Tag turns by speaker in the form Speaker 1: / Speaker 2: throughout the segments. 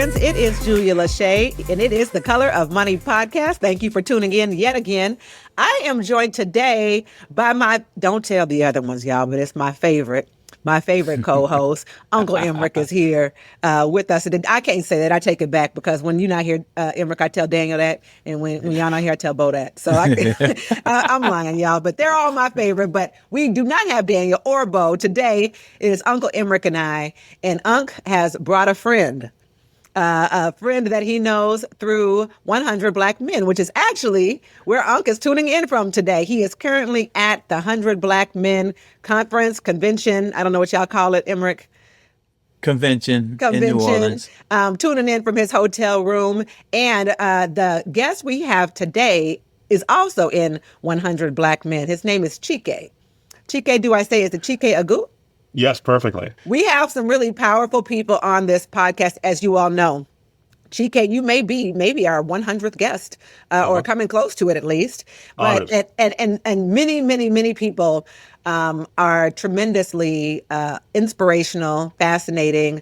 Speaker 1: friends. It is Julia Lachey, and it is the Color of Money podcast. Thank you for tuning in yet again. I am joined today by don't tell the other ones, y'all, but it's my favorite co-host. Uncle Emmerich is here with us. And I can't say that. I take it back, because when you're not here, Emmerich, I tell Daniel that. And when y'all not here, I tell Bo that. So I'm lying, y'all. But they're all my favorite. But we do not have Daniel or Bo. Today it is Uncle Emmerich and I. And Unc has brought a friend that he knows through 100 Black Men, which is actually where Unc is tuning in from today. He is currently at the 100 Black Men convention. I don't know what y'all call it, Emmerich.
Speaker 2: Convention in New Orleans.
Speaker 1: Tuning in from his hotel room. And the guest we have today is also in 100 Black Men. His name is Chike. Chike, do I say, is it Chike Aguh?
Speaker 3: Yes, perfectly.
Speaker 1: We have some really powerful people on this podcast, as you all know. Chike, you may be our 100th guest, or coming close to it at least. But and many people are tremendously inspirational, fascinating,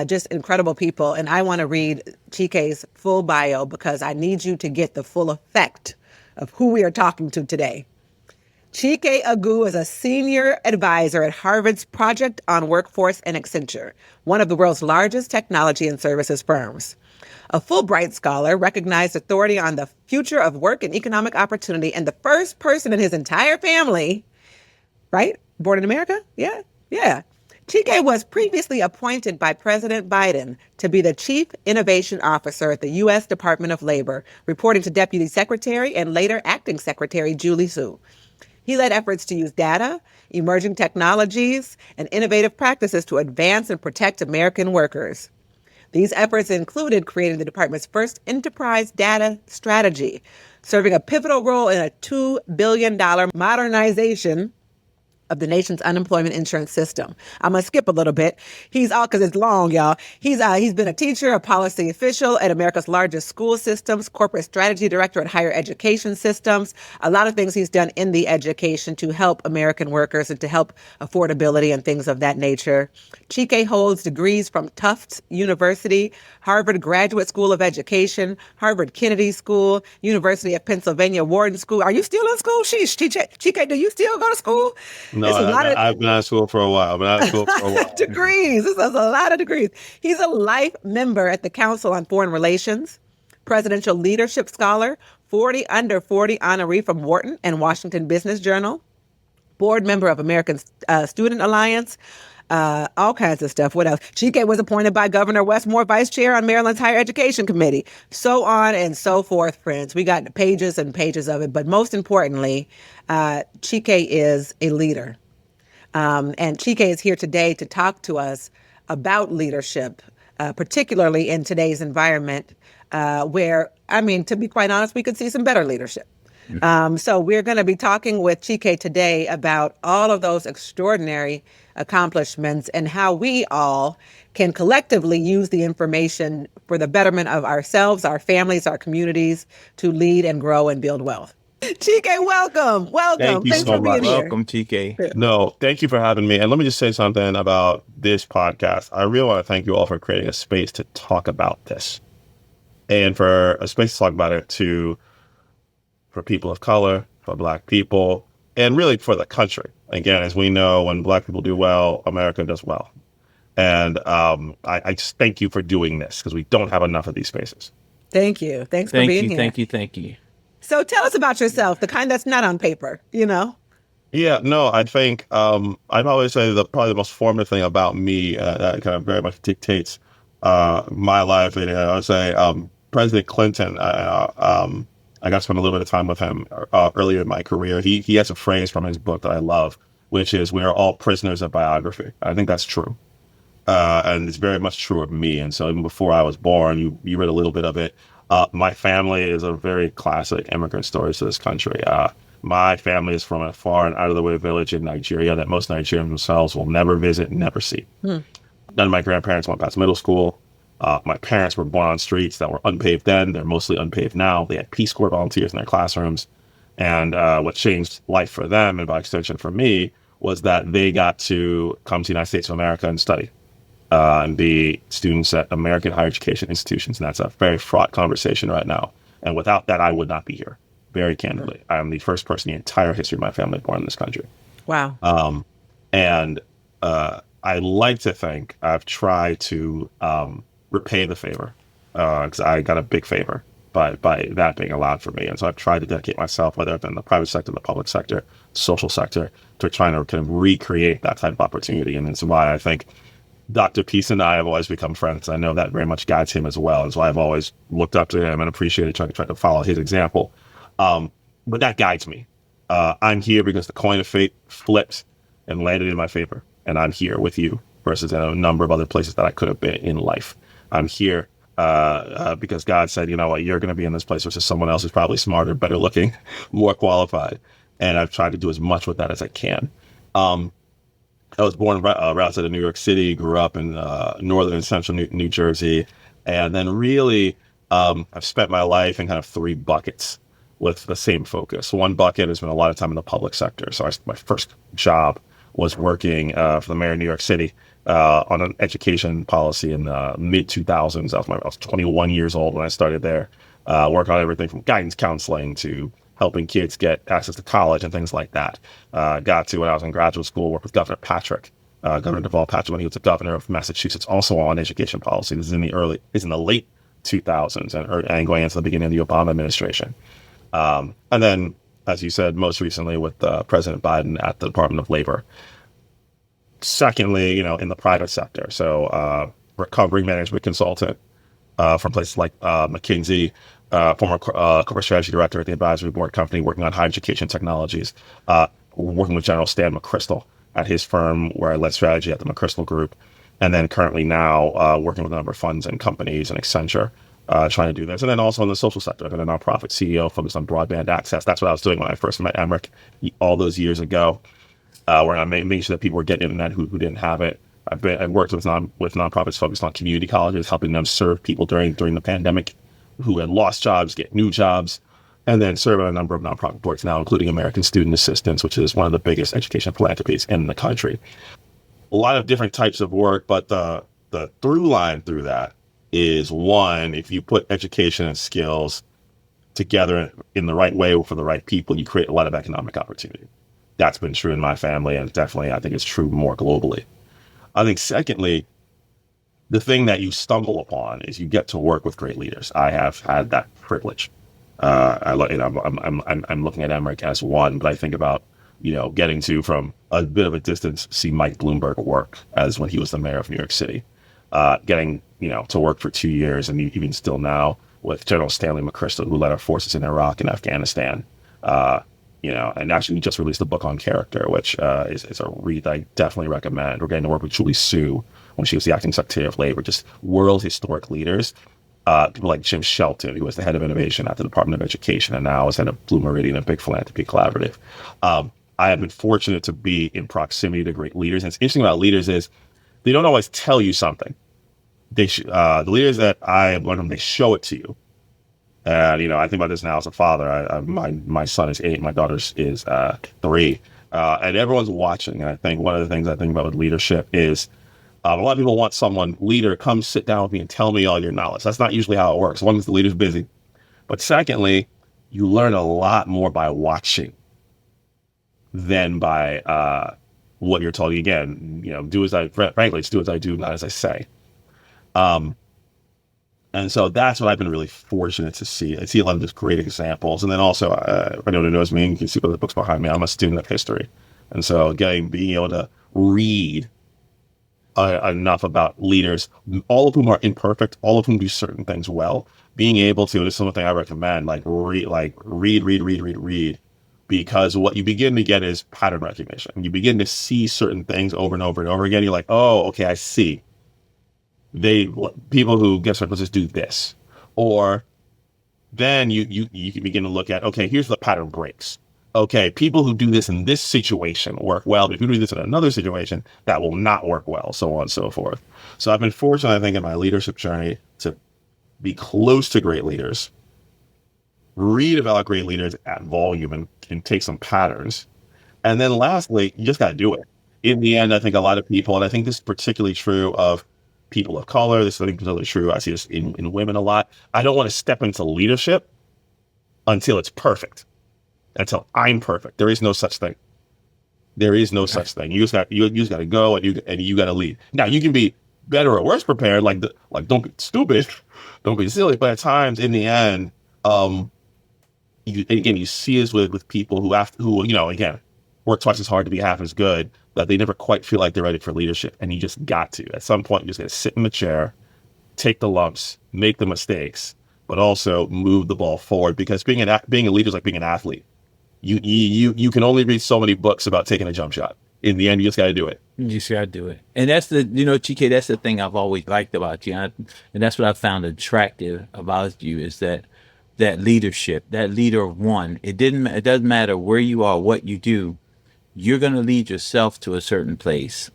Speaker 1: just incredible people. And I want to read Chike's full bio, because I need you to get the full effect of who we are talking to today. Chike Aguh is a senior advisor at Harvard's Project on Workforce and Accenture, one of the world's largest technology and services firms. A Fulbright Scholar, recognized authority on the future of work and economic opportunity, and the first person in his entire family, right? Born in America? Yeah. Chike was previously appointed by President Biden to be the Chief Innovation Officer at the U.S. Department of Labor, reporting to Deputy Secretary and later Acting Secretary Julie Su. He led efforts to use data, emerging technologies, and innovative practices to advance and protect American workers. These efforts included creating the department's first enterprise data strategy, serving a pivotal role in a $2 billion modernization of the nation's unemployment insurance system. I'm going to skip a little bit. Because it's long, y'all. He's been a teacher, a policy official at America's largest school systems, corporate strategy director at higher education systems. A lot of things he's done in the education to help American workers and to help affordability and things of that nature. Chike holds degrees from Tufts University, Harvard Graduate School of Education, Harvard Kennedy School, University of Pennsylvania Wharton School. Are you still in school? Sheesh, Chike, do you still go to school?
Speaker 3: No, I've been out of school for a while.
Speaker 1: Degrees. This is a lot of degrees. He's a life member at the Council on Foreign Relations, Presidential Leadership Scholar, 40 Under 40 honoree from Wharton and Washington Business Journal, board member of American Student Alliance, all kinds of stuff. What else? Chike was appointed by Governor Wes Moore vice chair on Maryland's Higher Education Committee. So on and so forth, friends. We got pages and pages of it. But most importantly, Chike is a leader. And Chike is here today to talk to us about leadership, particularly in today's environment, where, to be quite honest, we could see some better leadership. So we're going to be talking with Chike today about all of those extraordinary accomplishments and how we all can collectively use the information for the betterment of ourselves, our families, our communities, to lead and grow and build wealth. Chike, welcome.
Speaker 3: Thank you
Speaker 1: Thanks
Speaker 3: so
Speaker 1: for being
Speaker 3: much.
Speaker 1: here.
Speaker 2: Welcome, Chike.
Speaker 3: No, thank you for having me. And let me just say something about this podcast. I really want to thank you all for creating a space to talk about this, and for a space to talk about it for people of color, for Black people, and really for the country. Again, as we know, when Black people do well, America does well. And I just thank you for doing this, because we don't have enough of these spaces.
Speaker 1: Thank you. Thanks for being here.
Speaker 2: Thank you.
Speaker 1: So tell us about yourself, the kind that's not on paper,
Speaker 3: Yeah, no, I think I'd always say probably the most formative thing about me that kind of very much dictates my life. And I would say President Clinton, I got to spend a little bit of time with him earlier in my career. He has a phrase from his book that I love, which is, "We are all prisoners of biography." I think that's true. And it's very much true of me. And so even before I was born, you read a little bit of it. My family is a very classic immigrant story to this country. My family is from a far and out-of-the-way village in Nigeria that most Nigerians themselves will never visit and never see. None of my grandparents went past middle school. My parents were born on streets that were unpaved then. They're mostly unpaved now. They had Peace Corps volunteers in their classrooms. And what changed life for them, and by extension for me, was that they got to come to the United States of America and study. and B, students at American higher education institutions. And that's a very fraught conversation right now. And without that, I would not be here. Very candidly, I am the first person in the entire history of my family born in this country.
Speaker 1: Wow.
Speaker 3: And I like to think I've tried to repay the favor, because I got a big favor by that being allowed for me. And so I've tried to dedicate myself, whether it's in the private sector, the public sector, social sector, to trying to kind of recreate that type of opportunity. And it's why I think Dr. Peace and I have always become friends. I know that very much guides him as well. And so I've always looked up to him and appreciated trying to follow his example. But that guides me. I'm here because the coin of fate flipped and landed in my favor. And I'm here with you versus in a number of other places that I could have been in life. I'm here because God said, you know what, you're going to be in this place versus someone else who's probably smarter, better looking, more qualified. And I've tried to do as much with that as I can. I was born right outside of New York City, grew up in northern and central New Jersey. And then really, I've spent my life in kind of three buckets with the same focus. One bucket has been a lot of time in the public sector. So my first job was working for the mayor of New York City on an education policy in the mid 2000s. I was 21 years old when I started there, working on everything from guidance counseling to helping kids get access to college and things like that. Got to when I was in graduate school, work with Governor Patrick, Governor Deval Patrick, when he was the governor of Massachusetts, also on education policy. This is in the late 2000s and going into the beginning of the Obama administration. And then, as you said, most recently with President Biden at the Department of Labor. Secondly, in the private sector. So recovery management consultant from places like McKinsey, former corporate strategy director at the advisory board company working on higher education technologies, working with General Stan McChrystal at his firm where I led strategy at the McChrystal Group. And then currently now working with a number of funds and companies and Accenture. Trying to do this. And then also in the social sector, I've been a nonprofit CEO focused on broadband access. That's what I was doing when I first met Emmerich all those years ago, where I'm making sure that people were getting internet who didn't have it. I've worked with nonprofits focused on community colleges, helping them serve people during the pandemic who had lost jobs, get new jobs, and then serve on a number of nonprofit boards now, including American Student Assistance, which is one of the biggest education philanthropies in the country. A lot of different types of work, but the through line through that is one, if you put education and skills together in the right way for the right people, you create a lot of economic opportunity. That's been true in my family, and definitely I think it's true more globally. I think secondly, the thing that you stumble upon is you get to work with great leaders. I have had that privilege. I'm looking at Emmerich as one, but I think about getting to, from a bit of a distance, see Mike Bloomberg work as when he was the mayor of New York City. Getting to work for 2 years, and even still now with General Stanley McChrystal, who led our forces in Iraq and Afghanistan. And actually we just released a book on character, which is a read I definitely recommend. We're getting to work with Julie Su when she was the acting Secretary of Labor, just world historic leaders. People like Jim Shelton, who was the head of innovation at the Department of Education and now is head of Blue Meridian, a big philanthropy collaborative. I have been fortunate to be in proximity to great leaders. And it's interesting about leaders is they don't always tell you something. The leaders that I have learned from, they show it to you. And, I think about this now as a father. My son is 8, my daughter is 3. And everyone's watching. And I think one of the things I think about with leadership is a lot of people want leader, come sit down with me and tell me all your knowledge. That's not usually how it works. One is the leader's busy. But secondly, you learn a lot more by watching than by what you're told. Again, frankly, it's do as I do, not as I say. And so that's what I've been really fortunate to see. I see a lot of just great examples. And then also, if anyone who knows me, you can see by the books behind me, I'm a student of history. And so being able to read enough about leaders, all of whom are imperfect, all of whom do certain things well, being able to, this is something I recommend, read, because what you begin to get is pattern recognition. You begin to see certain things over and over and over again. You're like, oh, okay, I see. People who get certain places do this. Or then you can begin to look at, okay, here's the pattern breaks. Okay, people who do this in this situation work well, but if you do this in another situation, that will not work well, so on and so forth. So I've been fortunate, I think, in my leadership journey to be close to great leaders, read about great leaders at volume and take some patterns. And then lastly, you just got to do it. In the end, I think a lot of people, and I think this is particularly true of people of color. This is, I think, particularly true. I see this in women a lot. I don't want to step into leadership until it's perfect, until I'm perfect. There is no such thing. There is no such thing. You just got to go and you got to lead. Now you can be better or worse prepared. Like don't be stupid, don't be silly. But at times, in the end, you see this with people who again work twice as hard to be half as good, that they never quite feel like they're ready for leadership. And you just got to, at some point, you just got to sit in the chair, take the lumps, make the mistakes, but also move the ball forward. Because being a leader is like being an athlete. You can only read so many books about taking a jump shot. In the end, you just got to do it.
Speaker 2: You just got to do it. And that's Chike, that's the thing I've always liked about you. And that's what I found attractive about you, is that leadership, that leader of one. It doesn't matter where you are, what you do. You're going to lead yourself to a certain place,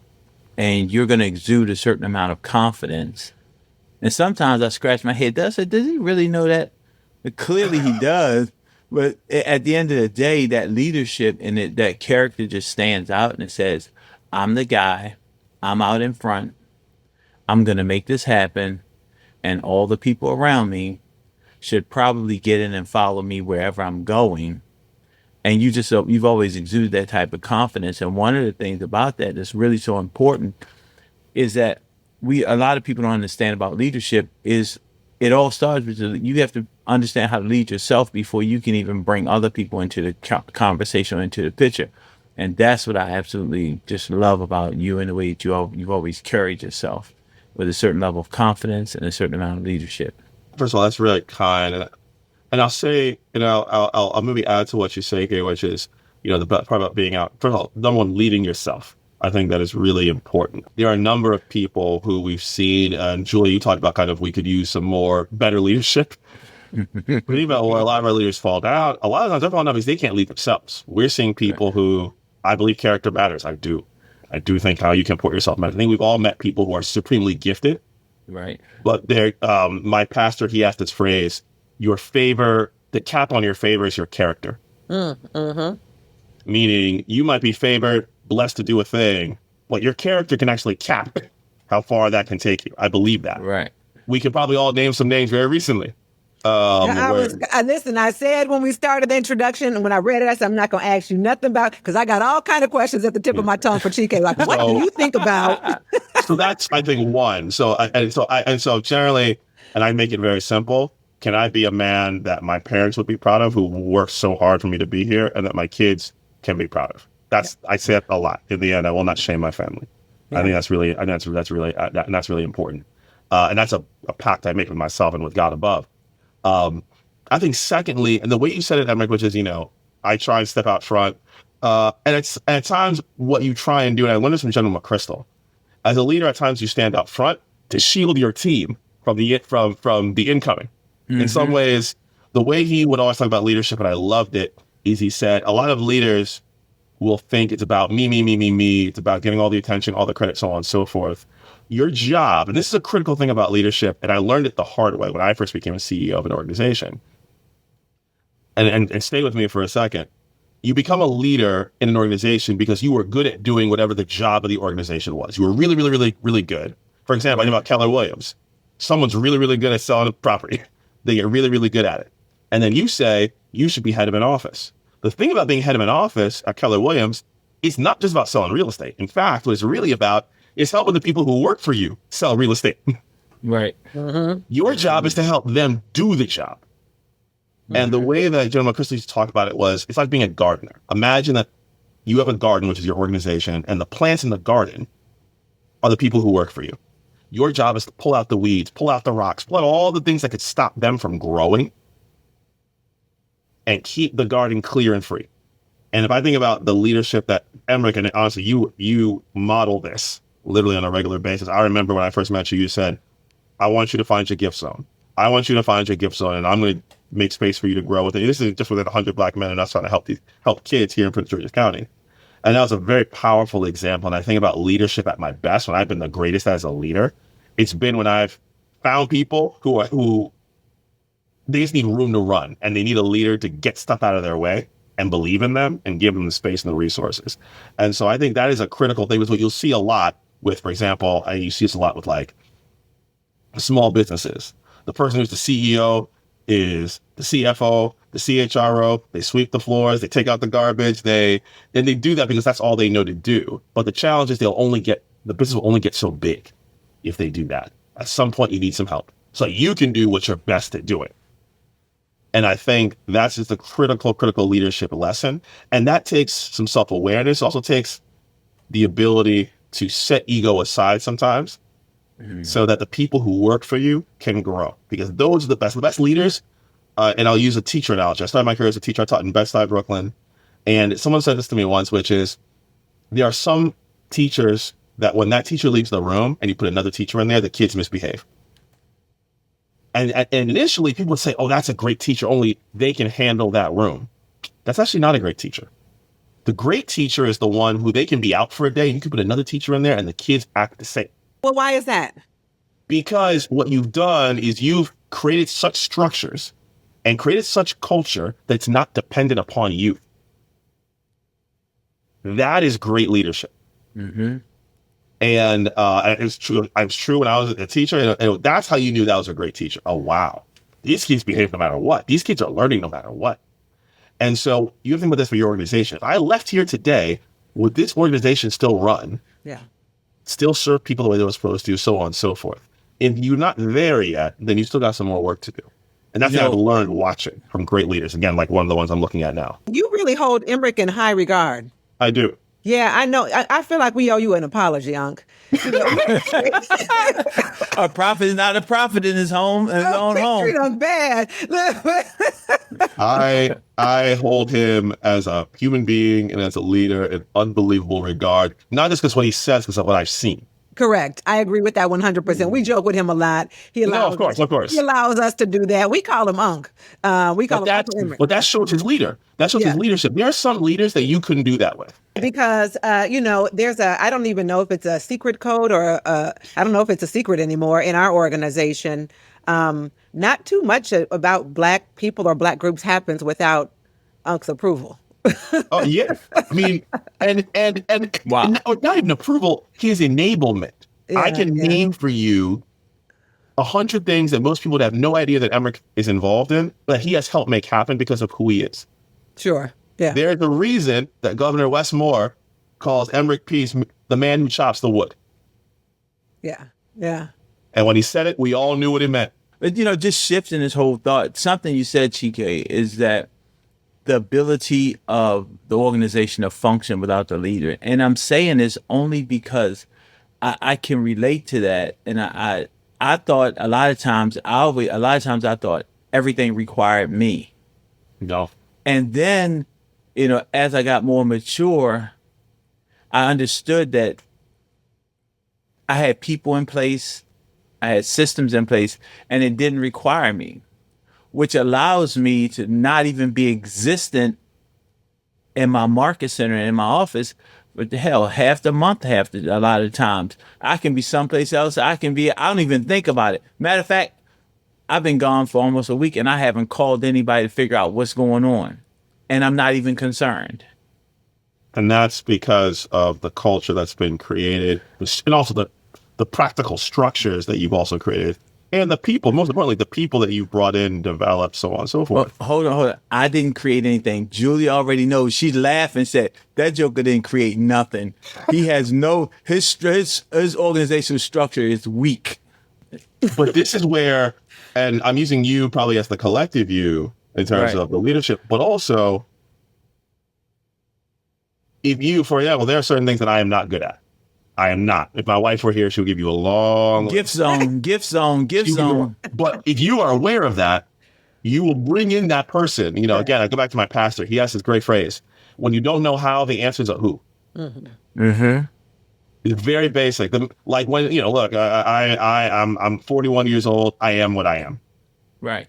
Speaker 2: and you're going to exude a certain amount of confidence. And sometimes I scratch my head. Does he really know that? But clearly he does. But at the end of the day, that leadership and that character just stands out, and it says, I'm the guy. I'm out in front. I'm going to make this happen. And all the people around me should probably get in and follow me wherever I'm going. And you've always exuded that type of confidence. And one of the things about that that's really so important is that a lot of people don't understand about leadership is it all starts with you have to understand how to lead yourself before you can even bring other people into the conversation or into the picture. And that's what I absolutely just love about you, and the way that you've always carried yourself with a certain level of confidence and a certain amount of leadership.
Speaker 3: First of all, that's really kind. And I'll say, I'll maybe add to what you say here, which is, the best part about being out. First of all, number one, leading yourself. I think that is really important. There are a number of people who we've seen, and Julie, you talked about we could use some better leadership. But even where a lot of our leaders fall down, a lot of times they're falling down because they can't lead themselves. We're seeing people who, I believe character matters. I do think how you can put yourself matters. I think we've all met people who are supremely gifted.
Speaker 2: Right.
Speaker 3: But my pastor, he asked this phrase, the cap on your favor is your character.
Speaker 1: Mm-hmm.
Speaker 3: Meaning you might be favored, blessed to do a thing, but your character can actually cap how far that can take you. I believe that.
Speaker 2: Right.
Speaker 3: We could probably all name some names very recently.
Speaker 1: Listen, I said when we started the introduction, and when I read it, I said, I'm not going to ask you nothing about, because I got all kind of questions at the tip of my tongue for Chike. Like, what do you think about?
Speaker 3: So that's, I think, one. So generally, and I make it very simple. Can I be a man that my parents would be proud of, who worked so hard for me to be here, and that my kids can be proud of? I say it a lot. In the end, I will not shame my family. Yeah. I think that's really important. And that's a pact I make with myself and with God above. I think secondly, and the way you said it, Emmerich, which is, I try and step out front. And at times what you try and do, and I learned this from General McChrystal, as a leader, at times you stand out front to shield your team from the incoming. Mm-hmm. In some ways, the way he would always talk about leadership, and I loved it, is he said, a lot of leaders will think it's about me. It's about getting all the attention, all the credit, so on and so forth. Your job, and this is a critical thing about leadership, and I learned it the hard way when I first became a CEO of an organization. And stay with me for a second. You become a leader in an organization because you were good at doing whatever the job of the organization was. You were really, really, really, really good. For example, I know about Keller Williams. Someone's really, really good at selling a property. They get really, really good at it. And then you say, you should be head of an office. The thing about being head of an office at Keller Williams is not just about selling real estate. In fact, what it's really about is helping the people who work for you sell real estate.
Speaker 2: Right.
Speaker 1: Mm-hmm.
Speaker 3: Your job is to help them do the job. Mm-hmm. And the way that General McChrystal used to talk about it was, it's like being a gardener. Imagine that you have a garden, which is your organization, and the plants in the garden are the people who work for you. Your job is to pull out the weeds, pull out the rocks, pull out all the things that could stop them from growing, and keep the garden clear and free. And if I think about the leadership that Emmerich, and honestly, you model this literally on a regular basis. I remember when I first met you, you said, I want you to find your gift zone. I want you to find your gift zone, and I'm going to make space for you to grow with it. This is just within 100 Black men, and that's trying to help kids here in Prince George's County. And that was a very powerful example. And I think about leadership at my best, when I've been the greatest as a leader, it's been when I've found people who they just need room to run, and they need a leader to get stuff out of their way and believe in them and give them the space and the resources. And so I think that is a critical thing. Is what you'll see a lot with, for example, you see this a lot with small businesses. The person who's the CEO is the CFO, the CHRO. They sweep the floors, they take out the garbage. They do that because that's all they know to do. But the challenge is the business will only get so big if they do that. At some point, you need some help so you can do what you're best at doing. And I think that's just a critical leadership lesson. And that takes some self-awareness. Also takes the ability to set ego aside sometimes, so that the people who work for you can grow, because those are the best leaders. And I'll use a teacher analogy. I started my career as a teacher. I taught in Bed-Stuy, Brooklyn. And someone said this to me once, which is, there are some teachers that when that teacher leaves the room and you put another teacher in there, the kids misbehave. And initially people would say, oh, that's a great teacher. Only they can handle that room. That's actually not a great teacher. The great teacher is the one who they can be out for a day and you can put another teacher in there and the kids act the same.
Speaker 1: Well, why is that?
Speaker 3: Because what you've done is you've created such structures and created such culture that it's not dependent upon you. That is great leadership. Mm-hmm. And it was true. I was true when I was a teacher, and that's how you knew that was a great teacher. Oh, wow. These kids behave no matter what. These kids are learning no matter what. And so you have to think about this for your organization. If I left here today, would this organization still run?
Speaker 1: Yeah.
Speaker 3: Still serve people the way they were supposed to, so on and so forth. If you're not there yet, then you still got some more work to do. And that's what I've learned watching from great leaders. Again, like one of the ones I'm looking at now.
Speaker 1: You really hold Emmerich in high regard.
Speaker 3: I do.
Speaker 1: Yeah, I know. I feel like we owe you an apology, Unc. You know?
Speaker 2: A prophet is not a prophet in his home, in his own home.
Speaker 1: Treat him bad.
Speaker 3: I hold him as a human being and as a leader in unbelievable regard, not just because what he says, because of what I've seen.
Speaker 1: Correct. I agree with that 100%. We joke with him a lot.
Speaker 3: Of course.
Speaker 1: He allows us to do that. We call him Unc. We call him Uncle Emmerich.
Speaker 3: But that shows his leader. That shows his leadership. There are some leaders that you couldn't do that with.
Speaker 1: Because, there's I don't even know if it's a secret code or I don't know if it's a secret anymore in our organization. Not too much about Black people or Black groups happens without Unc's approval.
Speaker 3: Oh yeah, I mean, and
Speaker 2: wow.
Speaker 3: Not even approval, his enablement. I can name for you 100 things that most people would have no idea that Emmerich is involved in, but he has helped make happen because of who he is.
Speaker 1: Sure. Yeah.
Speaker 3: There's a reason that Governor Wes Moore calls Emmerich Peace the man who chops the wood.
Speaker 1: Yeah. Yeah.
Speaker 3: And when he said it, we all knew what it meant.
Speaker 2: But, just shifting this whole thought, something you said, Chike, is that the ability of the organization to function without the leader. And I'm saying this only because I can relate to that. And I thought a lot of times I thought everything required me.
Speaker 3: No.
Speaker 2: And then, as I got more mature, I understood that I had people in place, I had systems in place, and it didn't require me, which allows me to not even be existent in my market center in my office. But the hell, half the month, a lot of times I can be someplace else. I don't even think about it. Matter of fact, I've been gone for almost a week and I haven't called anybody to figure out what's going on. And I'm not even concerned.
Speaker 3: And that's because of the culture that's been created, and also the practical structures that you've also created. And the people, most importantly, the people that you brought in, developed, so on and so forth.
Speaker 2: Well, hold on. I didn't create anything. Julia already knows. She laughed and said, that joker didn't create nothing. He has his organizational structure is weak.
Speaker 3: But this is where, and I'm using you probably as the collective you in terms of the leadership, but also, if you, for example, there are certain things that I am not good at. I am not. If my wife were here, she would give you a long
Speaker 2: gift zone.
Speaker 3: But if you are aware of that, you will bring in that person. Again, I go back to my pastor. He has this great phrase: when you don't know how, the answer is a who. Mm-hmm. Mm-hmm. It's very basic. Like when look, I'm 41 years old. I am what I am.
Speaker 2: Right.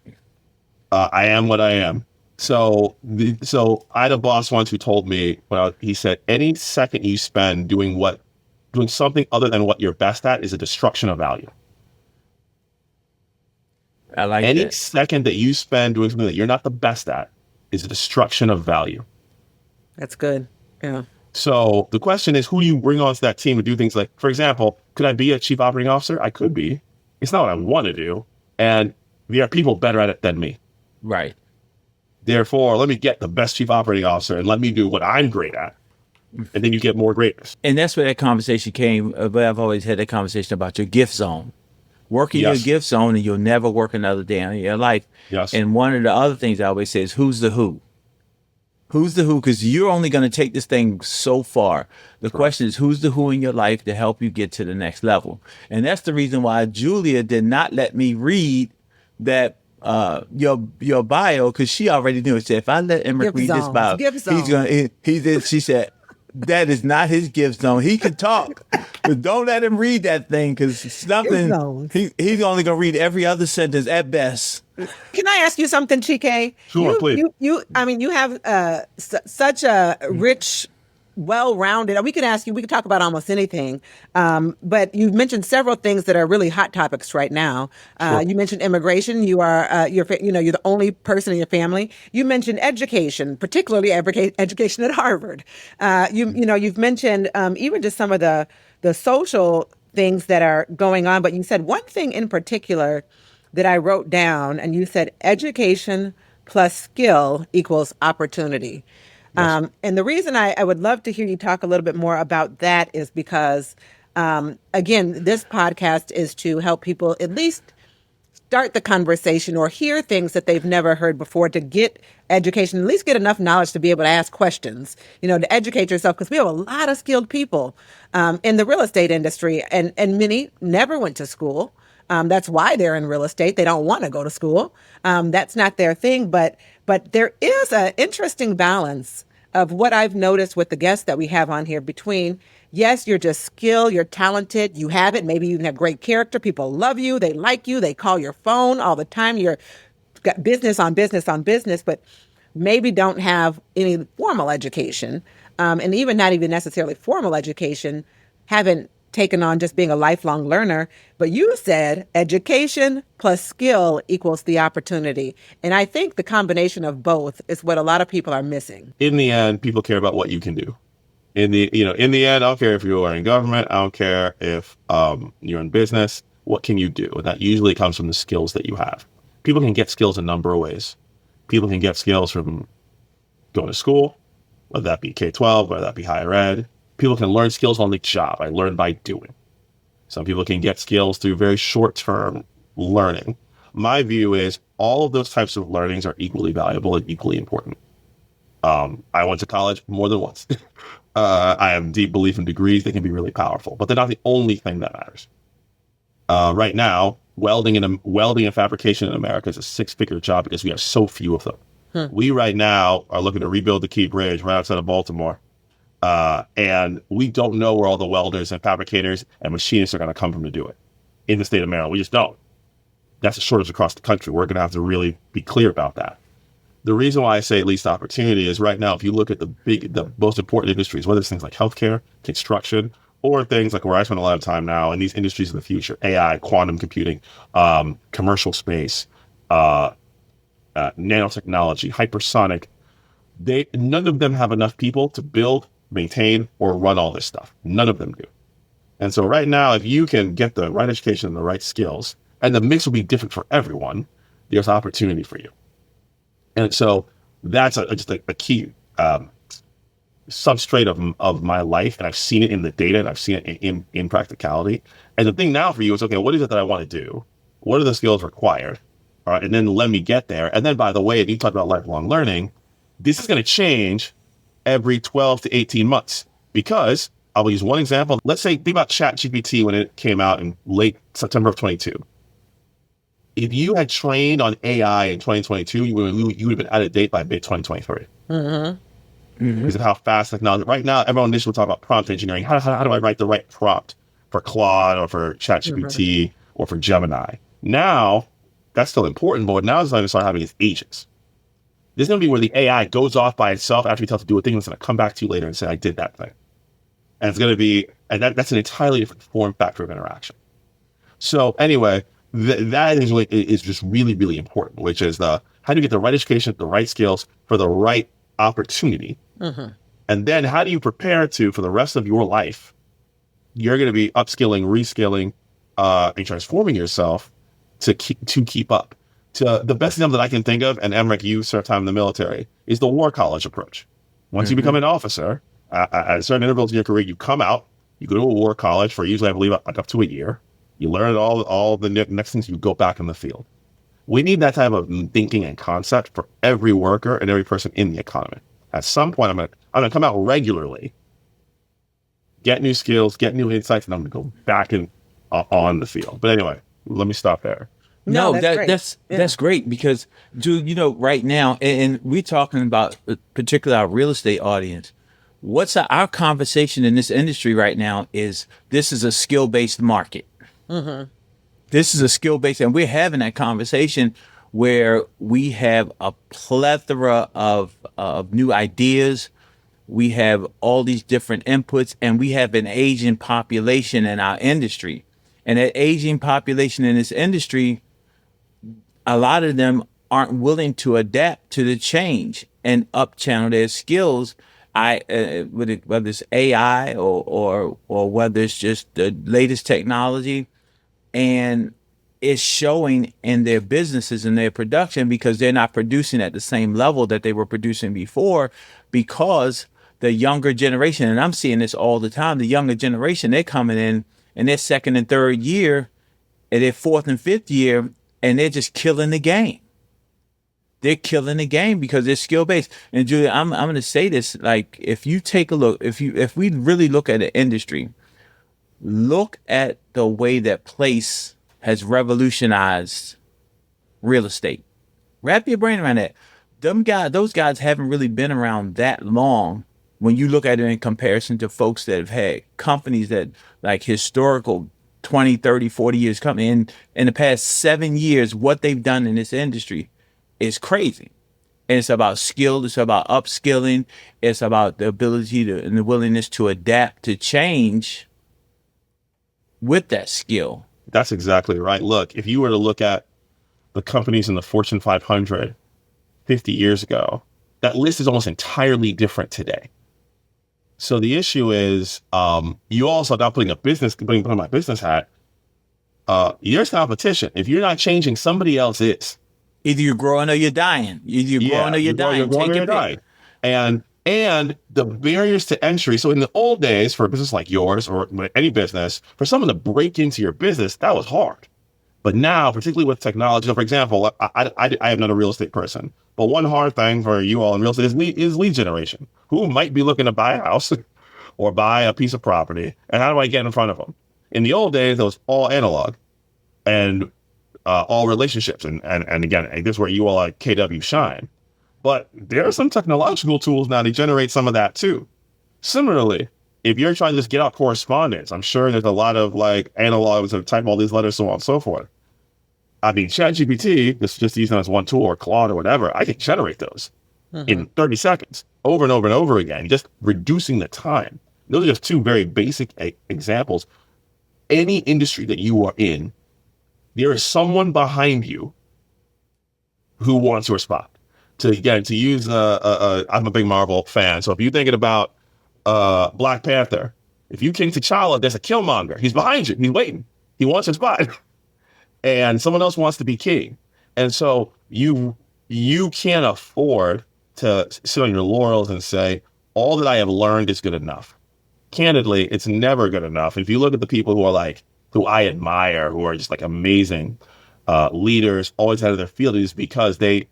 Speaker 3: I am what I am. So I had a boss once who told me, he said, any second you spend doing something other than what you're best at is a destruction of value.
Speaker 2: I like
Speaker 3: any second that you spend doing something that you're not the best at is a destruction of value.
Speaker 1: That's good. Yeah.
Speaker 3: So the question is, who do you bring onto that team to do things like, for example, could I be a chief operating officer? I could be. It's not what I want to do. And there are people better at it than me.
Speaker 2: Right.
Speaker 3: Therefore, let me get the best chief operating officer and let me do what I'm great at. And then you get more greatness.
Speaker 2: And that's where that conversation came. But I've always had that conversation about your gift zone. Work in your gift zone and you'll never work another day in your life.
Speaker 3: Yes.
Speaker 2: And one of the other things I always say is, who's the who? Who's the who? Because you're only going to take this thing so far. The question is, who's the who in your life to help you get to the next level? And that's the reason why Julia did not let me read that your bio, because she already knew. She said, if I let Emmerich read this bio, he's going to, she said, that is not his gift zone. He can talk, but don't let him read that thing, because something, he's only going to read every other sentence at best.
Speaker 1: Can I ask you something, Chike?
Speaker 3: Sure, please.
Speaker 1: You have such a rich, well-rounded, we could talk about almost anything, but you've mentioned several things that are really hot topics right now.
Speaker 3: Sure.
Speaker 1: You mentioned immigration. You are, you're the only person in your family. You mentioned education, particularly education at Harvard. You've mentioned even just some of the social things that are going on, but you said one thing in particular that I wrote down, and you said education plus skill equals opportunity. Yes. And the reason I would love to hear you talk a little bit more about that is because, again, this podcast is to help people at least start the conversation or hear things that they've never heard before, to get education, at least get enough knowledge to be able to ask questions, to educate yourself, because we have a lot of skilled people in the real estate industry, and many never went to school. That's why they're in real estate. They don't want to go to school. That's not their thing. But there is an interesting balance of what I've noticed with the guests that we have on here between, yes, you're just skilled, you're talented, you have it. Maybe you even have great character. People love you. They like you. They call your phone all the time. You're got business on business on business, but maybe don't have any formal education. And even not even necessarily formal education, haven't taken on just being a lifelong learner, but you said education plus skill equals the opportunity. And I think the combination of both is what a lot of people are missing.
Speaker 3: In the end, people care about what you can do. In the end, I don't care if you are in government. I don't care if you're in business. What can you do? And that usually comes from the skills that you have. People can get skills a number of ways. People can get skills from going to school, whether that be K-12, whether that be higher ed. People can learn skills on the job. I learn by doing. Some people can get skills through very short-term learning. My view is all of those types of learnings are equally valuable and equally important. I went to college more than once. I have deep belief in degrees. They can be really powerful, but they're not the only thing that matters. Right now, welding and fabrication in America is a six-figure job because we have so few of them. We right now are looking to rebuild the Key Bridge right outside of Baltimore. And we don't know where all the welders and fabricators and machinists are going to come from to do it in the state of Maryland. We just don't. That's a shortage across the country. We're going to have to really be clear about that. The reason why I say at least opportunity is right now, if you look at the most important industries, whether it's things like healthcare, construction, or things like where I spend a lot of time now in these industries of the future, AI, quantum computing, commercial space, nanotechnology, hypersonic, none of them have enough people to build, maintain, or run all this stuff. None of them do. And so right now, if you can get the right education and the right skills, and the mix will be different for everyone, there's opportunity for you. And so that's just a key substrate of my life. And I've seen it in the data, and I've seen it in practicality. And the thing now for you is, okay, what is it that I want to do? What are the skills required? All right, and then let me get there. And then, by the way, if you talk about lifelong learning, this is going to change every 12 to 18 months, because I'll use one example. Let's say, think about ChatGPT when it came out in late September of 22. If you had trained on AI in 2022, you would have been out of date by mid-2023. Because of how fast technology. Right now, everyone initially will talk about prompt engineering. How do I write the right prompt for Claude or for ChatGPT or for Gemini? Now, that's still important, but now it's going to start having its agents. This is going to be where the AI goes off by itself after you tell it to do a thing. It's going to come back to you later and say, I did that thing. And it's going to be, and that's an entirely different form factor of interaction. So anyway, that is just really, really important, which is how do you get the right education, the right skills for the right opportunity? And then how do you prepare for the rest of your life? You're going to be upskilling, reskilling, and transforming yourself to keep up. To the best example that I can think of, and Emmerich, you served time in the military, is the war college approach. Once you become an officer, at certain intervals in your career, you come out, you go to a war college for usually, I believe, up to a year. You learn all the next things, you go back in the field. We need that type of thinking and concept for every worker and every person in the economy. At some point, I'm gonna come out regularly, get new skills, get new insights, and I'm gonna go back on the field. But anyway, let me stop there.
Speaker 2: No, that's great because, dude, right now, and we're talking about particularly our real estate audience. What's our conversation in this industry right now is this is a skill-based market. Mm-hmm. This is a skill-based, and we're having that conversation where we have a plethora of new ideas. We have all these different inputs, and we have an aging population in our industry. And that aging population in this industry, a lot of them aren't willing to adapt to the change and up-channel their skills. Whether it's AI or whether it's just the latest technology, and it's showing in their businesses and their production because they're not producing at the same level that they were producing before, because the younger generation, and I'm seeing this all the time, the younger generation, they're coming in their second and third year, and their fourth and fifth year, and they're just killing the game. They're killing the game because they're skill based. And Julia, I'm going to say this: like, if you take a look, if we really look at the industry, look at the way that place has revolutionized real estate. Wrap your brain around that. Those guys haven't really been around that long. When you look at it in comparison to folks that have had companies that like historical 20, 30, 40 years company, in the past 7 years, what they've done in this industry is crazy. And it's about skill. It's about upskilling. It's about the ability and the willingness to adapt to change with that skill.
Speaker 3: That's exactly right. Look, if you were to look at the companies in the Fortune 500 50 years ago, that list is almost entirely different today. So the issue is, you also, not putting on my business hat, there's competition. If you're not changing, somebody else is.
Speaker 2: Either you're growing or you're dying. You're dying.
Speaker 3: And the barriers to entry. So in the old days, for a business like yours or any business, for someone to break into your business, that was hard. But now, particularly with technology, so for example, I am not a real estate person, but one hard thing for you all in real estate is lead generation. Who might be looking to buy a house or buy a piece of property, and how do I get in front of them? In the old days, it was all analog and all relationships. And again, this is where you all at KW shine. But there are some technological tools now to generate some of that too. Similarly, if you're trying to just get out correspondence, I'm sure there's a lot of like analogs that type all these letters, so on and so forth. I mean, ChatGPT, just using it as one tool, or Claude or whatever, I can generate those in 30 seconds over and over and over again, just reducing the time. Those are just two very basic examples. Any industry that you are in, there is someone behind you who wants your spot. To use, I'm a big Marvel fan, so if you're thinking about Black Panther, if you King T'Challa, there's a Killmonger. He's behind you. He's waiting. He wants his spot. And someone else wants to be king. And so you can't afford to sit on your laurels and say, all that I have learned is good enough. Candidly, it's never good enough. If you look at the people who I admire, who are just like amazing leaders, always out of their field, is because they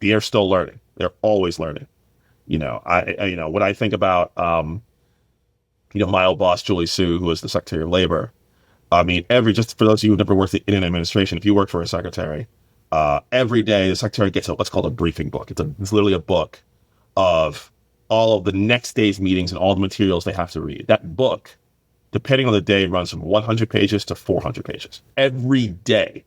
Speaker 3: are still learning. They're always learning. When I think about, my old boss, Julie Sue, who was the Secretary of Labor, I mean, just for those of you who've never worked in an administration, if you work for a secretary, every day the secretary gets what's called a briefing book. It's literally a book of all of the next day's meetings and all the materials they have to read. That book, depending on the day, runs from 100 pages to 400 pages every day.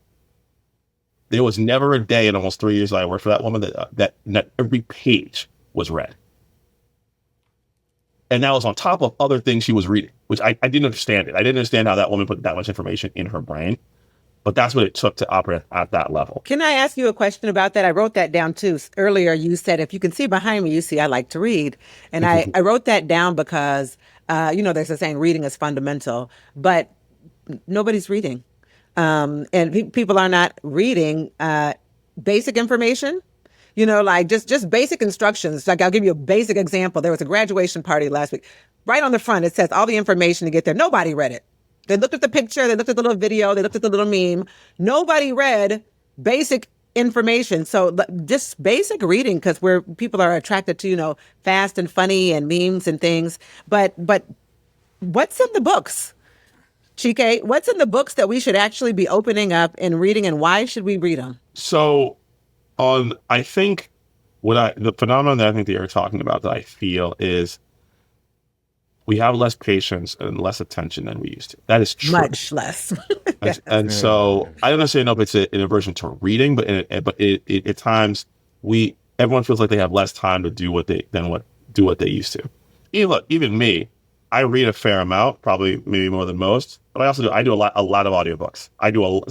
Speaker 3: There was never a day in almost 3 years that I worked for that woman that every page was read. And that was on top of other things she was reading, which I didn't understand it. I didn't understand how that woman put that much information in her brain. But that's what it took to operate at that level.
Speaker 1: Can I ask you a question about that? I wrote that down too. Earlier, you said, if you can see behind me, you see I like to read. And I wrote that down because, there's a saying, reading is fundamental, but nobody's reading. and people are not reading basic information. Like just basic instructions. Like I'll give you a basic example. There was a graduation party last week. Right on the front, it says all the information to get there. Nobody read it. They looked at the picture, they looked at the little video, they looked at the little meme. Nobody read basic information. So just basic reading, because people are attracted to, fast and funny and memes and things. But what's in the books? Chike, what's in the books that we should actually be opening up and reading, and why should we read them?
Speaker 3: So I think the phenomenon that I think that you're talking about that I feel is we have less patience and less attention than we used to. That is true.
Speaker 1: Much less.
Speaker 3: and so I don't necessarily know if it's an aversion to reading, but at times everyone feels like they have less time to do what they used to. Even me, I read a fair amount, probably maybe more than most, but I do a lot of audiobooks.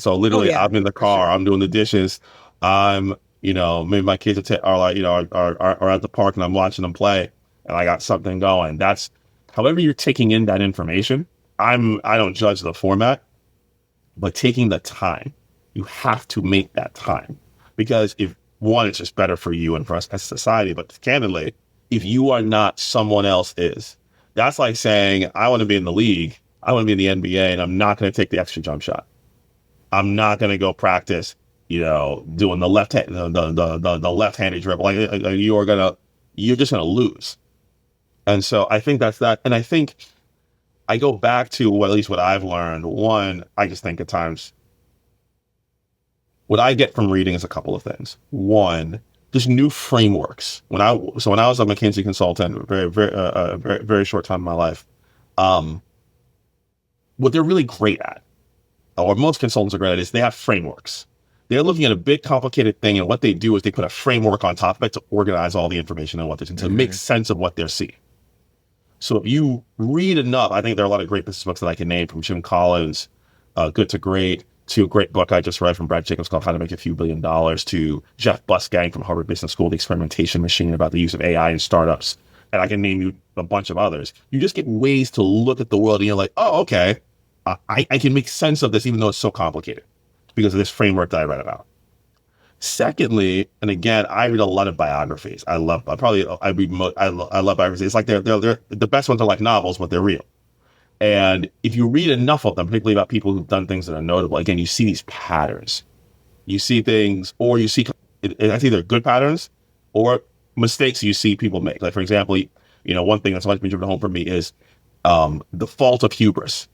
Speaker 3: So literally I'm in the car, I'm doing the dishes, maybe my kids are at the park and I'm watching them play and I got something going. That's however you're taking in that information. I don't judge the format, but taking the time, you have to make that time, because if one, it's just better for you and for us as a society. But candidly, if you are not, someone else is. That's like saying, I want to be in the league, I want to be in the NBA, and I'm not going to take the extra jump shot. I'm not going to go practice, doing the left-handed dribble. Like you're just going to lose. And so I think that's that. And I think I go back to at least what I've learned. One, I just think at times what I get from reading is a couple of things. One, just new frameworks. When I was a McKinsey consultant, very, very, very short time in my life, what they're really great at, or most consultants are great at, is they have frameworks. They're looking at a big complicated thing, and what they do is they put a framework on top of it to organize all the information and what there's, and to make sense of what they're seeing. So if you read enough, I think there are a lot of great business books that I can name, from Jim Collins, Good to Great, to a great book I just read from Brad Jacobs called How to Make a Few $1 Billion, to Jeff Busgang from Harvard Business School, The Experimentation Machine, about the use of AI in startups. And I can name you a bunch of others. You just get ways to look at the world and you're like, oh, okay, I can make sense of this even though it's so complicated because of this framework that I read about. Secondly, and again, I read a lot of biographies. I love biographies. It's like they're the best ones are like novels, but they're real. And if you read enough of them, particularly about people who've done things that are notable, again, you see these patterns. You see things, or you see it's either good patterns or mistakes you see people make. Like, for example, one thing that's always been driven home for me is the fault of hubris.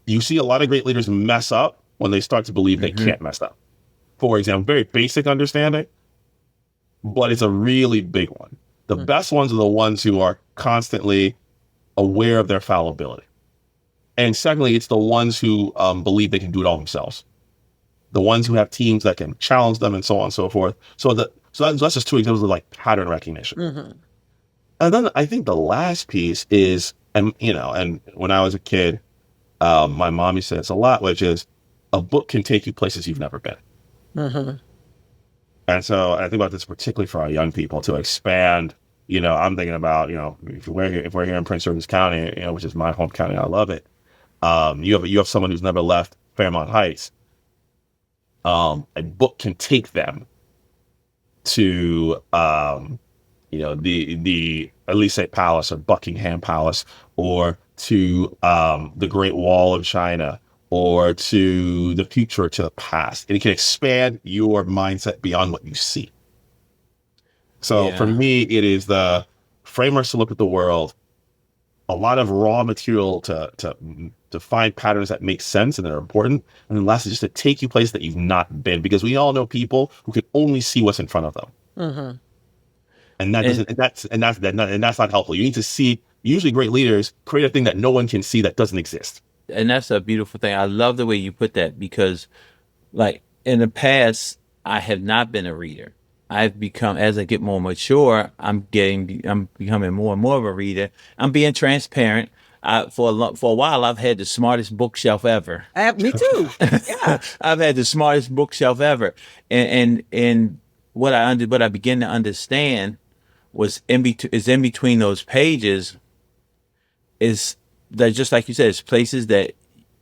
Speaker 3: You see a lot of great leaders mess up when they start to believe they can't mess up. For example, very basic understanding, but it's a really big one. The best ones are the ones who are constantly aware of their fallibility. And secondly, it's the ones who believe they can do it all themselves. The ones who have teams that can challenge them and so on and so forth. So that's just two examples of like pattern recognition. Mm-hmm. And then I think the last piece is, and when I was a kid, my mom used to say this a lot, which is a book can take you places you've never been. Mm-hmm. And so I think about this particularly for our young people to expand. I'm thinking about, if we're here in Prince George's County, which is my home county, I love it. You have someone who's never left Fairmont Heights. A book can take them to, the Elysee Palace or Buckingham Palace, or to the Great Wall of China, or to the future, or to the past. And it can expand your mindset beyond what you see. So for me, it is the frameworks to look at the world, a lot of raw material to find patterns that make sense and that are important. And then lastly, just to take you places that you've not been, because we all know people who can only see what's in front of them. Mm-hmm. And that's not helpful. You need to see, usually great leaders create a thing that no one can see that doesn't exist.
Speaker 2: And that's a beautiful thing. I love the way you put that, because like in the past, I have not been a reader. I've become, as I get more mature, I'm becoming more and more of a reader. I'm being transparent. For a while, I've had the smartest bookshelf ever.
Speaker 1: Me too. Yeah.
Speaker 2: I've had the smartest bookshelf ever. And what I began to understand was in between those pages is that, just like you said, it's places that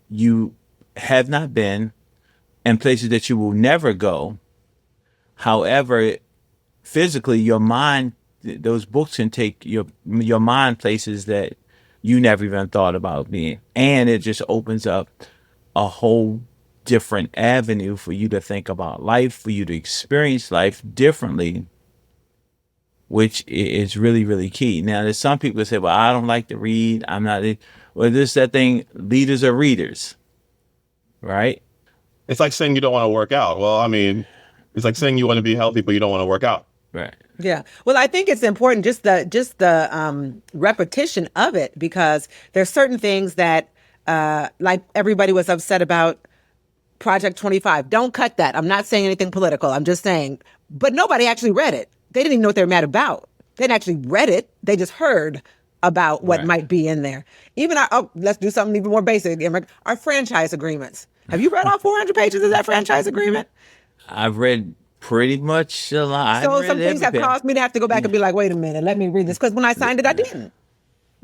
Speaker 2: you have not been, and places that you will never go. However, physically, your mind, those books can take your mind places that you never even thought about being. And it just opens up a whole different avenue for you to think about life, for you to experience life differently, which is really, really key. Now, there's some people that say, well, I don't like to read. I'm not, well, this, that thing, leaders are readers, right?
Speaker 3: It's like saying you don't want to work out. Well, I mean, it's like saying you want to be healthy, but you don't want to work out.
Speaker 2: Right.
Speaker 1: Yeah. Well, I think it's important just the repetition of it, because there's certain things that like everybody was upset about Project 25. Don't cut that. I'm not saying anything political. I'm just saying, but nobody actually read it. They didn't even know what they're mad about. They didn't actually read it. They just heard about what might be in there. Even let's do something even more basic. Our franchise agreements. Have you read all 400 pages of that franchise agreement?
Speaker 2: I've read pretty much a lot.
Speaker 1: So some things have caused me to have to go back and be like, wait a minute, let me read this. Because when I signed it, I didn't.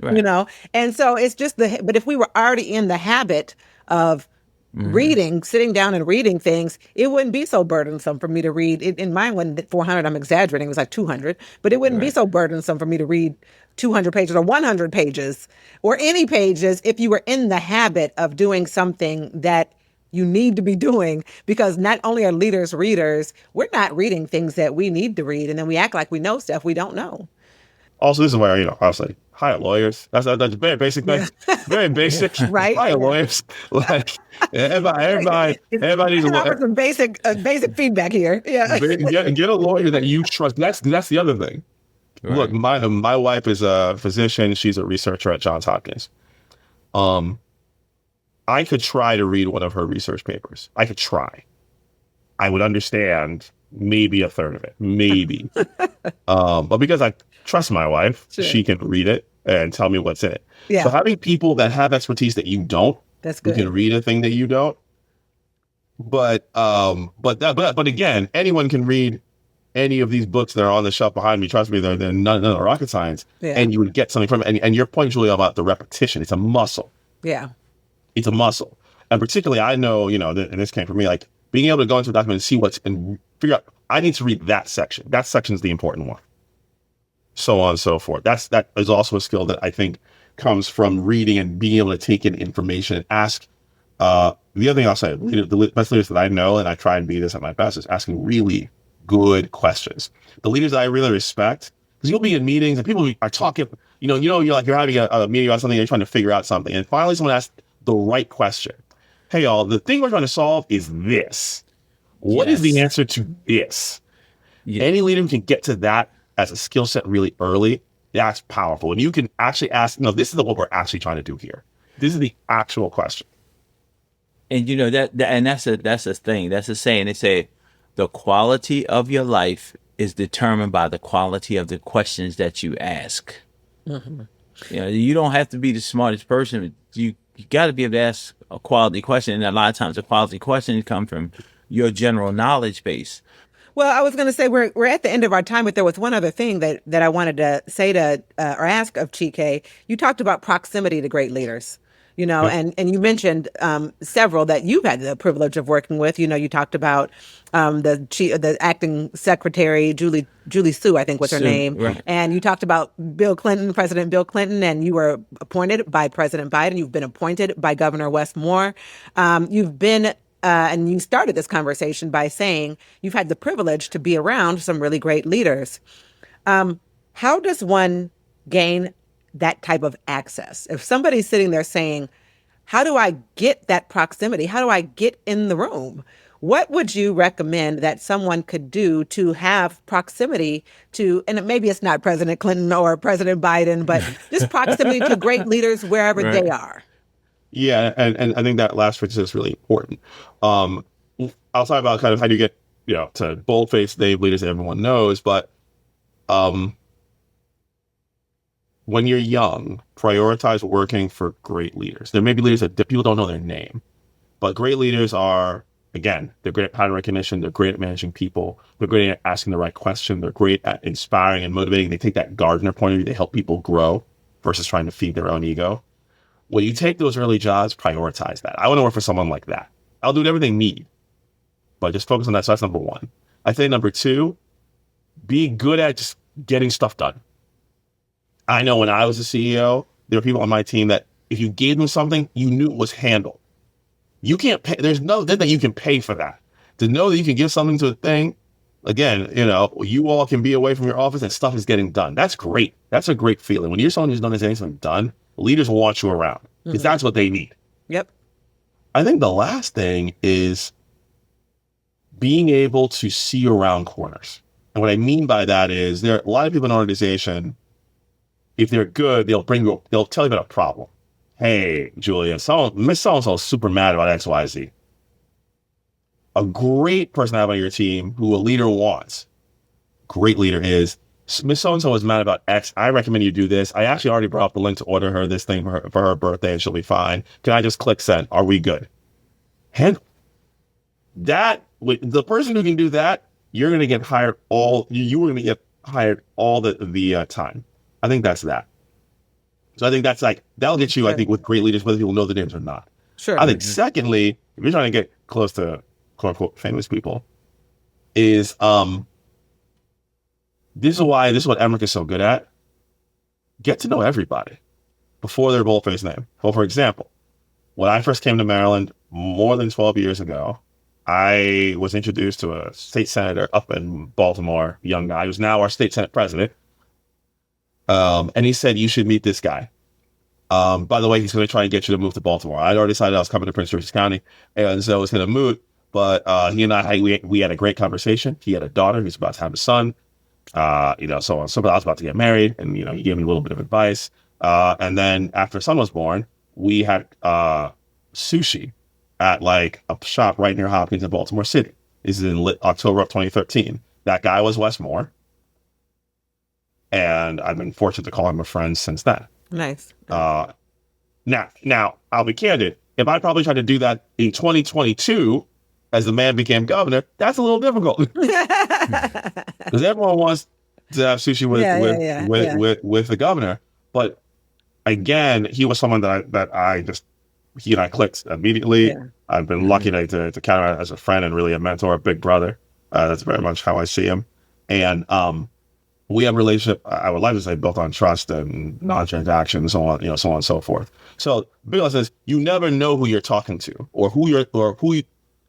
Speaker 2: Right.
Speaker 1: You know? And so it's just but if we were already in the habit of reading, sitting down and reading things, it wouldn't be so burdensome for me to read. In mine wasn't 400, I'm exaggerating, it was like 200, but it wouldn't be so burdensome for me to read 200 pages or 100 pages or any pages if you were in the habit of doing something that you need to be doing, because not only are leaders readers, we're not reading things that we need to read, and then we act like we know stuff we don't know.
Speaker 3: Also, this is where, I'll say, hire lawyers. That's very basic thing. Very basic.
Speaker 1: Right?
Speaker 3: Hire lawyers. Like, everybody needs a lawyer.
Speaker 1: Some basic feedback here. Yeah.
Speaker 3: Get a lawyer that you trust. That's the other thing. Right. Look, my wife is a physician. She's a researcher at Johns Hopkins. I could try to read one of her research papers. I could try. I would understand maybe a third of it, maybe. But because I trust my wife, sure, she can read it and tell me what's in it. Yeah. So having people that have expertise that you don't,
Speaker 1: that's good.
Speaker 3: Who can read a thing that you don't. But again, anyone can read any of these books that are on the shelf behind me. Trust me, they're none of rocket science. Yeah. And you would get something from it. And your point is really about the repetition. It's a muscle.
Speaker 1: Yeah.
Speaker 3: It's a muscle. And particularly, I know, and this came from me, like being able to go into a document and see and figure out, I need to read that section. That section is the important one. So on and so forth. That is also a skill that I think comes from reading and being able to take in information and ask. The other thing I'll say, the best leaders that I know, and I try and be this at my best, is asking really good questions. The leaders that I really respect, because you'll be in meetings and people are talking, you're having a meeting about something and you're trying to figure out something. And finally someone asks the right question. Hey, y'all, the thing we're trying to solve is this. What is the answer to this? Yeah. Any leader who can get to that as a skill set really early, that's powerful. And you can actually ask, this is what we're actually trying to do here. This is the actual question.
Speaker 2: And that's a thing. That's a saying. They say the quality of your life is determined by the quality of the questions that you ask. Mm-hmm. You don't have to be the smartest person. You got to be able to ask a quality question. And a lot of times the quality questions come from your general knowledge base.
Speaker 1: Well, I was going to say we're at the end of our time, but there was one other thing that I wanted to say or ask of Chike. You talked about proximity to great leaders, and you mentioned several that you've had the privilege of working with. You talked about the acting secretary, Julie Sue, I think was her name. Right. And you talked about President Bill Clinton, and you were appointed by President Biden. You've been appointed by Governor Wes Moore. You've been and you started this conversation by saying you've had the privilege to be around some really great leaders. How does one gain that type of access? If somebody's sitting there saying, how do I get that proximity? How do I get in the room? What would you recommend that someone could do to have proximity to, and maybe it's not President Clinton or President Biden, but just proximity to great leaders wherever they are?
Speaker 3: Yeah, and I think that last phrase is really important. I'll talk about kind of how do you get, to bold-faced native leaders that everyone knows, but when you're young, prioritize working for great leaders. There may be leaders that people don't know their name, but great leaders are, again, they're great at pattern recognition, they're great at managing people, they're great at asking the right question, they're great at inspiring and motivating. They take that gardener point of view, they help people grow versus trying to feed their own ego. When you take those early jobs, prioritize that. I want to work for someone like that. I'll do whatever they need. but just focus on that. So that's number one. I think number two, be good at just getting stuff done. I know when I was a CEO, there were people on my team that if you gave them something, you knew it was handled. You can't pay. There's no that you can pay for that. To know that you can give something to a thing, again, you all can be away from your office and stuff is getting done. That's great. That's a great feeling. When you're someone who's done anything done, leaders will want you around because that's what they need.
Speaker 1: Yep.
Speaker 3: I think the last thing is being able to see around corners. And what I mean by that is there are a lot of people in an organization, if they're good, they'll tell you about a problem. Hey, Julia, Miss So-and-so is super mad about X, Y, Z. A great person to have on your team who a leader wants, great leader is, Miss So-and-so is mad about X. I recommend you do this. I actually already brought up the link to order her this thing for her birthday and she'll be fine. Can I just click send? Are we good? Handle that. The person who can do that, you're going to get hired you were going to get hired all the time. I think that's that. So I think that's that'll get you, I think, with great leaders, whether people know the names or not.
Speaker 1: Sure.
Speaker 3: I think secondly, if you're trying to get close to quote unquote famous people, is this is what Emmerich is so good at. Get to know everybody before their boldface name. Well, for example, when I first came to Maryland more than 12 years ago, I was introduced to a state senator up in Baltimore, a young guy who's now our state senate president. And he said, you should meet this guy. By the way, he's going to try and get you to move to Baltimore. I'd already decided I was coming to Prince George's County, and so I was going to move. But he and I, we had a great conversation. He had a daughter. He's about to have a son. So on. So I was about to get married, and he gave me a little bit of advice. And then after a son was born, we had sushi at a shop right near Hopkins in Baltimore City. This is in October of 2013. That guy was Wes Moore. And I've been fortunate to call him a friend since then.
Speaker 1: Nice.
Speaker 3: Now, I'll be candid. If I probably tried to do that in 2022, as the man became governor, that's a little difficult. Because everyone wants to have sushi with the governor. But again, he was someone he and I clicked immediately. Yeah. I've been lucky to count him as a friend and really a mentor, a big brother. That's very much how I see him. And we have a relationship, I would like to say, built on trust and non-transaction, so on and so forth. So the big lesson is you never know who you're talking to, or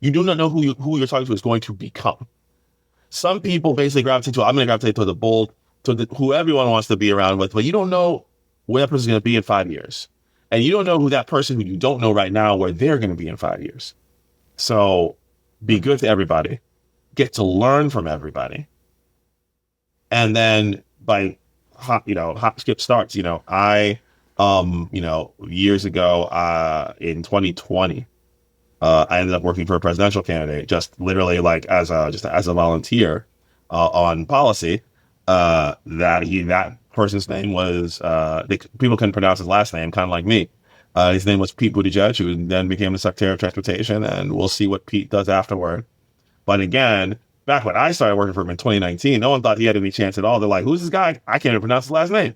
Speaker 3: you do not know who you're talking to is going to become. Some people basically gravitate to, I'm going to gravitate to the bold, who everyone wants to be around with, but you don't know where that person's going to be in 5 years. And you don't know who that person who you don't know right now, where they're going to be in 5 years. So be good to everybody. Get to learn from everybody. And then by hop, skip, starts, I, years ago, in 2020, I ended up working for a presidential candidate, just literally as a volunteer, on policy, that person's name was, people couldn't pronounce his last name, kind of like me. His name was Pete Buttigieg, who then became the Secretary of Transportation, and we'll see what Pete does afterward. But again, back when I started working for him in 2019, no one thought he had any chance at all. They're like, who's this guy? I can't even pronounce his last name.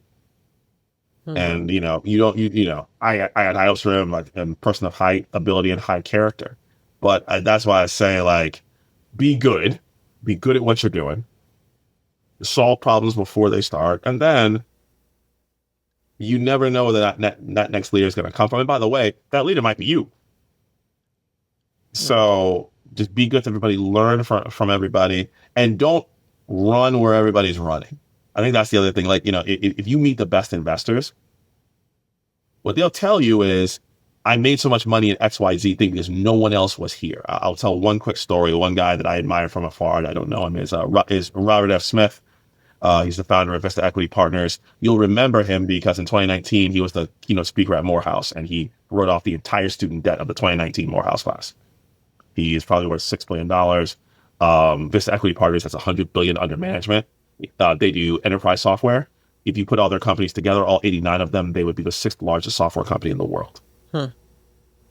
Speaker 3: And, I had high hopes for him, a person of high ability and high character. But that's why I say, be good at what you're doing, solve problems before they start. And then you never know where that next leader is going to come from. And by the way, that leader might be you. So just be good to everybody, learn from everybody, and don't run where everybody's running. I think that's the other thing. If you meet the best investors, what they'll tell you is, I made so much money in XYZ thing because no one else was here. I'll tell one quick story. One guy that I admire from afar, and I don't know him, is Robert F. Smith. He's the founder of Vista Equity Partners. You'll remember him because in 2019, he was the keynote speaker at Morehouse, and he wrote off the entire student debt of the 2019 Morehouse class. He is probably worth $6 billion. Vista Equity Partners has $100 billion under management. They do enterprise software. If you put all their companies together, all 89 of them, they would be the 6th largest software company in the world.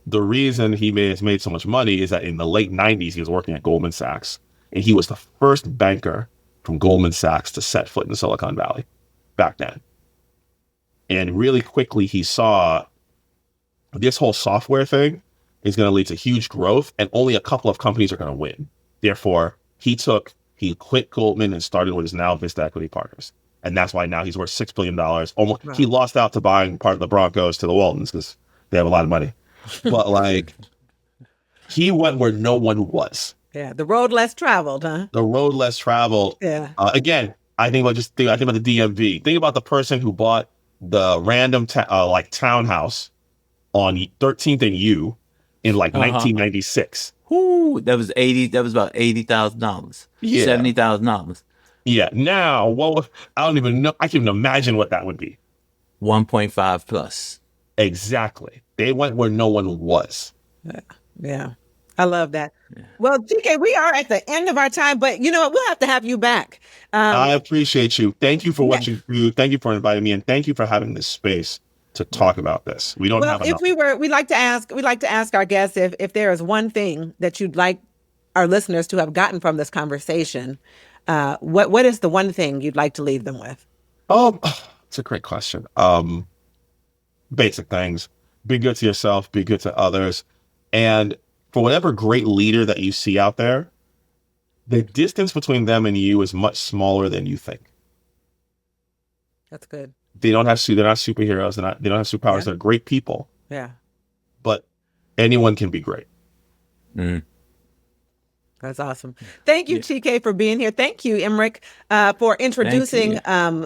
Speaker 3: The reason he has made so much money is that in the late 90s, he was working at Goldman Sachs, and he was the first banker from Goldman Sachs to set foot in Silicon Valley back then. And really quickly, he saw this whole software thing is going to lead to huge growth, and only a couple of companies are going to win. Therefore, he quit Goldman and started what is now Vista Equity Partners. And that's why now he's worth $6 billion. Almost, wow. He lost out to buying part of the Broncos to the Waltons because they have a lot of money. But like, he went where no one was.
Speaker 1: Yeah, the road less traveled, huh?
Speaker 3: The road less traveled.
Speaker 1: Yeah.
Speaker 3: Again, I think about the DMV. Think about the person who bought the random townhouse on 13th and U in like 1996.
Speaker 2: Ooh, that was about $80,000.
Speaker 3: Yeah.
Speaker 2: $70,000.
Speaker 3: Yeah. Now, I don't even know. I can't even imagine what that would be.
Speaker 2: 1.5 plus.
Speaker 3: Exactly. They went where no one was.
Speaker 1: Yeah. I love that. Yeah. Well, Chike, we are at the end of our time, but you know what? We'll have to have you back.
Speaker 3: I appreciate you. Thank you for what you do. Thank you for inviting me, and thank you for having this space to talk about this. We don't have enough.
Speaker 1: We'd like to ask our guests if there is one thing that you'd like our listeners to have gotten from this conversation. What is the one thing you'd like to leave them with?
Speaker 3: It's a great question. Basic things. Be good to yourself, be good to others. And for whatever great leader that you see out there, the distance between them and you is much smaller than you think.
Speaker 1: That's good. They're
Speaker 3: not superheroes. They don't have superpowers. Yeah. They're great people.
Speaker 1: Yeah.
Speaker 3: But anyone can be great.
Speaker 2: Mm.
Speaker 1: That's awesome. Thank you, Chike, for being here. Thank you, Emmerich, for introducing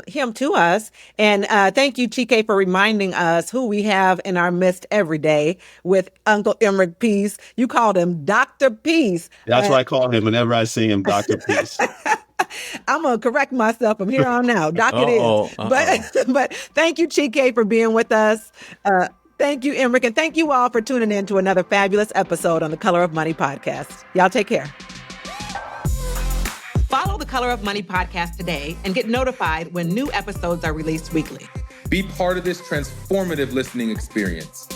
Speaker 1: him to us. And thank you, Chike, for reminding us who we have in our midst every day with Uncle Emmerich Peace. You called him Dr. Peace.
Speaker 3: That's what I call him whenever I see him, Dr. Peace.
Speaker 1: I'm going to correct myself from here on out. Doc it is. But thank you, Chike, for being with us. Thank you, Emmerich, and thank you all for tuning in to another fabulous episode on the Color of Money podcast. Y'all take care. Follow the Color of Money podcast today and get notified when new episodes are released weekly.
Speaker 4: Be part of this transformative listening experience.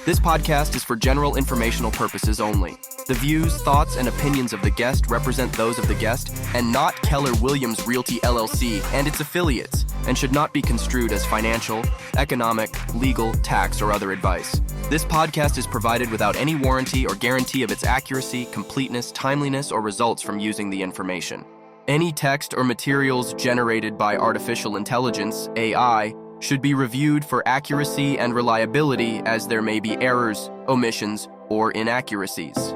Speaker 5: This podcast is for general informational purposes only. The views, thoughts, and opinions of the guest represent those of the guest and not Keller Williams Realty LLC and its affiliates, and should not be construed as financial, economic, legal, tax, or other advice. This podcast is provided without any warranty or guarantee of its accuracy, completeness, timeliness, or results from using the information. Any text or materials generated by artificial intelligence, AI, should be reviewed for accuracy and reliability, as there may be errors, omissions, or inaccuracies.